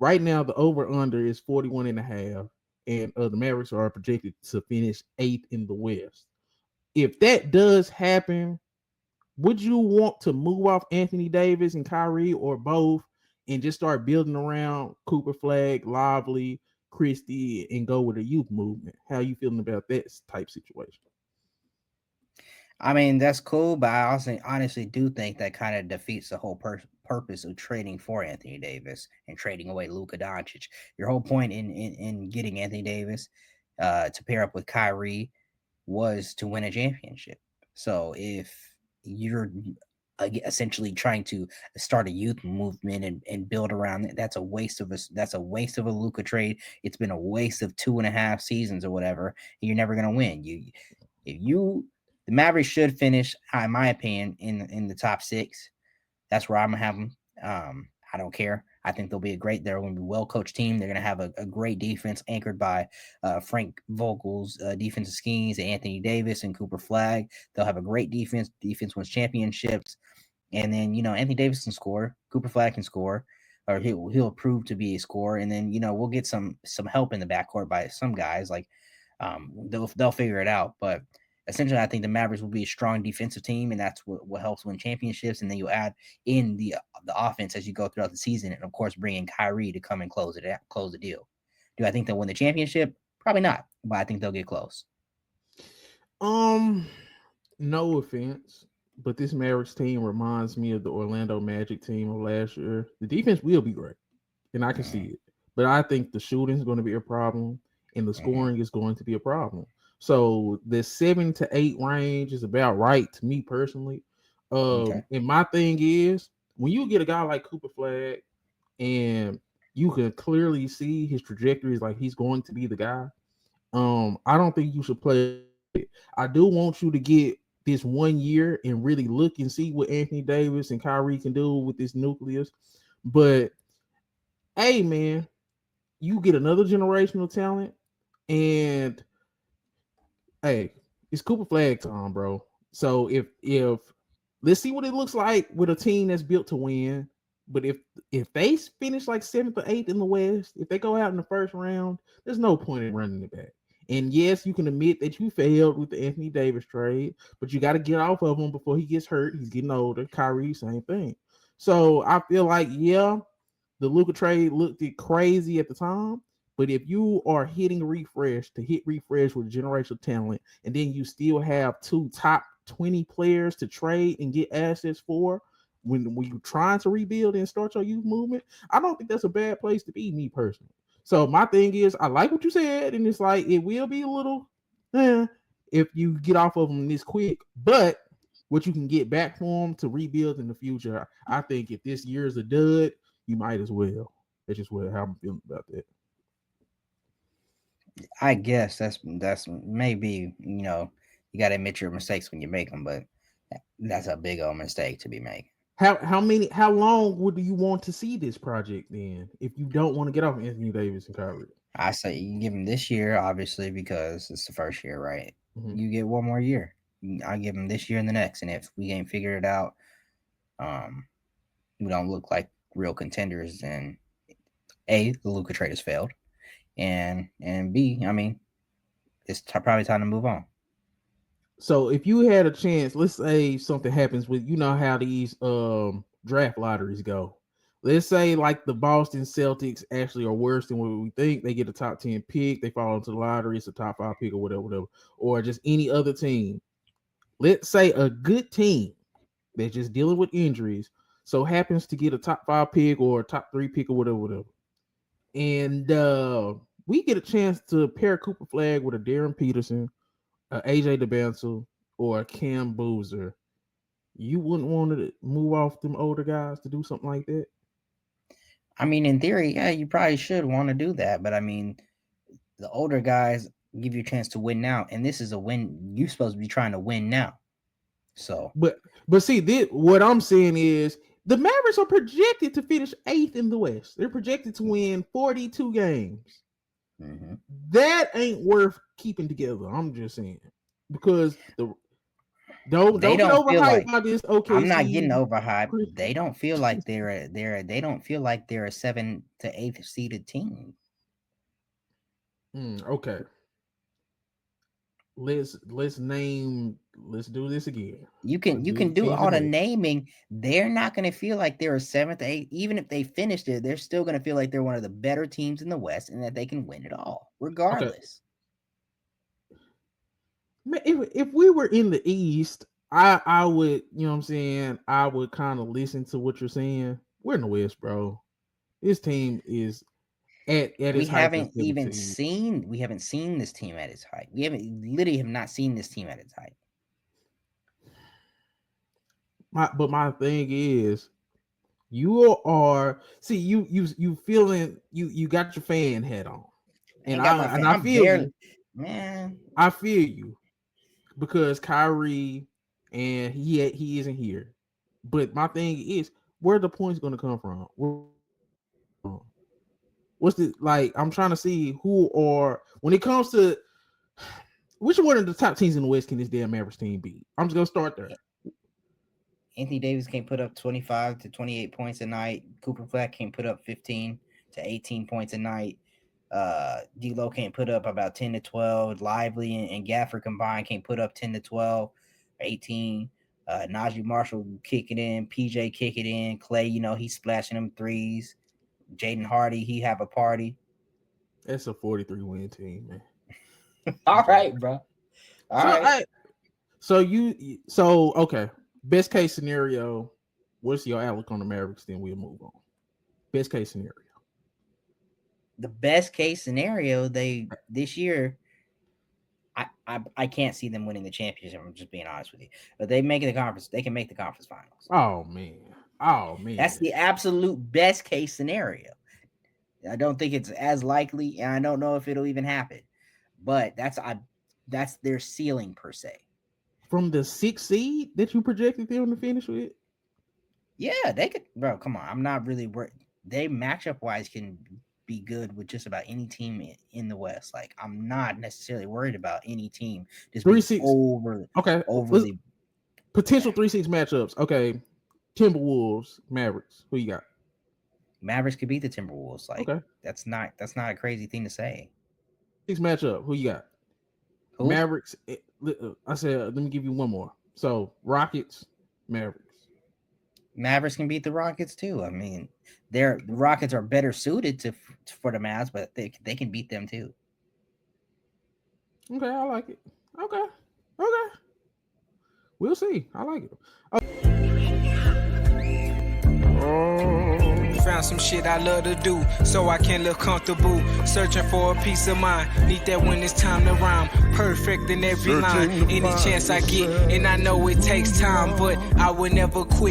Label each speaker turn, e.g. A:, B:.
A: Right now, the over under is 41 and a half, and the Mavericks are projected to finish eighth in the West. If that does happen, would you want to move off Anthony Davis and Kyrie or both and just start building around Cooper Flagg, Lively, Christie, and go with a youth movement? How you feeling about that type situation?
B: I mean, that's cool, but I also honestly do think that kind of defeats the whole purpose of trading for Anthony Davis and trading away Luka Doncic. Your whole point in getting Anthony Davis to pair up with Kyrie was to win a championship. So if you're essentially trying to start a youth movement and build around it, that's a waste of a Luka trade. It's been a waste of 2.5 seasons or whatever. And you're never gonna win. If you the Mavericks should finish, in my opinion, in the top six. That's where I'm gonna have them. I don't care. I think they're going to be a well coached team. They're going to have a great defense anchored by Frank Vogel's defensive schemes, Anthony Davis and Cooper Flagg. They'll have a great defense. Defense wins championships. And then, Anthony Davis can score. Cooper Flagg can score. Or he'll prove to be a scorer. And then, we'll get some help in the backcourt by some guys. Like they'll figure it out. But essentially, I think the Mavericks will be a strong defensive team, and that's what helps win championships. And then you add in the offense as you go throughout the season, and of course, bring in Kyrie to come and close the deal. Do I think they'll win the championship? Probably not, but I think they'll get close.
A: Um, no offense, but this Mavericks team reminds me of the Orlando Magic team of last year. The defense will be great, and I can see
B: Mm-hmm.
A: it, but I think the shooting is going to be a problem, and the
B: Mm-hmm.
A: scoring is going to be a problem. So the 7 to 8 range is about right to me personally.
B: Okay.
A: And my thing is when you get a guy like Cooper Flag and you can clearly see his trajectory is like he's going to be the guy. I don't think you should play around with it. I do want you to get this 1 year and really look and see what Anthony Davis and Kyrie can do with this nucleus. But hey, man, you get another generational talent, and hey, it's Cooper Flag time, bro. So if let's see what it looks like with a team that's built to win. But if they finish like seventh or eighth in the West, if they go out in the first round, there's no point in running it back. And yes, you can admit that you failed with the Anthony Davis trade, but you got to get off of him before he gets hurt. He's getting older. Kyrie, same thing. So I feel like, yeah, the Luka trade looked crazy at the time, but if you are hitting refresh to hit refresh with generational talent, and then you still have two top 20 players to trade and get assets for when you're trying to rebuild and start your youth movement, I don't think that's a bad place to be, me personally. So my thing is, I like what you said, and it's like it will be a little if you get off of them this quick, but what you can get back for them to rebuild in the future, I think if this year is a dud, you might as well. That's just how I'm feeling about that.
B: I guess that's maybe you got to admit your mistakes when you make them, but that's a big old mistake to be made.
A: How long would you want to see this project then if you don't want to get off Anthony Davis and Kyrie?
B: I say you give him this year, obviously, because it's the first year, right?
A: Mm-hmm.
B: You get one more year. I give him this year and the next, and if we ain't figured it out, um, we don't look like real contenders, then A, the Luka trade has failed, and B, I mean, it's probably time to move on.
A: So if you had a chance, let's say something happens with how these draft lotteries go. Let's say like the Boston Celtics actually are worse than what we think. They get a top 10 pick, they fall into the lottery, it's a top 5 pick or whatever, or just any other team. Let's say a good team that's just dealing with injuries, so happens to get a top 5 pick or a top 3 pick or whatever. And we get a chance to pair Cooper Flag with a Darren Peterson, AJ DeBansel, or a Cam Boozer. You wouldn't want to move off them older guys to do something like that?
B: I mean, in theory, yeah, you probably should want to do that, but I mean, the older guys give you a chance to win now, and this is a win. You're supposed to be trying to win now, so
A: But see, what I'm saying is the Mavericks are projected to finish eighth in the West. They're projected to win 42 games.
B: mm-hmm.
A: That ain't worth keeping together. I'm just saying because Don't
B: They
A: don't get
B: don't feel
A: overhyped
B: like
A: by this
B: I'm not getting
A: OKC.
B: overhyped. They don't feel like they don't feel like they're a 7th to 8th seeded team.
A: Okay. Let's name. Let's do this again.
B: You
A: Let's
B: can
A: do the
B: do
A: teams in
B: all
A: the
B: the
A: West.
B: naming. They're not going to feel like they're a 7th, 8th. Even if they finished it, they're still going to feel like they're one of the better teams in the West and that they can win it all,
A: Okay.
B: regardless.
A: Man, if we were in the East, I would, you know what I'm saying, I would kind of listen to what you're saying. We're in the West, bro. This team is at
B: We
A: its height as
B: haven't even
A: 17.
B: seen this team at its height. We haven't literally have not seen this team at its height.
A: My thing is, you are see you feeling you got your fan hat on,
B: I
A: and
B: ain't got my fan.
A: I
B: I'm
A: feel
B: barely,
A: you.
B: man.
A: I feel you because Kyrie and he isn't here. But my thing is, where the points going to come from? What's the like? I'm trying to see who are when it comes to which one of the top teams in the West can this damn Mavericks team beat? I'm just gonna start there.
B: Anthony Davis can't put up 25 to 28 points a night. Cooper Flagg can't put up 15 to 18 points a night. D'Lo can't put up about 10 to 12. Lively and Gafford combined can't put up 10 to 12 or 18. Najee Marshall kick it in. PJ kick it in. Clay, he's splashing them threes. Jaden Hardy, he have a party.
A: That's a 43 win team, man.
B: All right, bro. All right.
A: So okay. Best case scenario, what's your outlook on the Mavericks? Then we'll move on. Best case scenario.
B: The best case scenario, this year, I can't see them winning the championship. I'm just being honest with you. But they make the conference. They can make the conference finals.
A: Oh man.
B: That's the absolute best case scenario. I don't think it's as likely, and I don't know if it'll even happen. But that's their ceiling per se.
A: From the 6th seed that you projected them to finish with?
B: Yeah, they could, bro. Come on, I'm not really worried. They matchup wise can be good with just about any team in the West. Like, I'm not necessarily worried about any team just
A: 3-6 overly potential 3-6 matchups. Okay, Timberwolves, Mavericks. Who you got?
B: Mavericks could beat the Timberwolves. Like, that's not a crazy thing to say.
A: 6 matchup. Who you got? Who? Mavericks. I said, let me give you one more. So Rockets, Mavericks.
B: Mavericks can beat the Rockets too. I mean, the Rockets are better suited for the Mavs, but they can beat them too.
A: Okay, I like it. Okay. We'll see. I like it.
C: Found some shit I love to do, so I can live comfortable. Searching for a peace of mind, need that when it's time to rhyme. Perfect in every line, any chance I get, and I know it takes time, but I would never quit.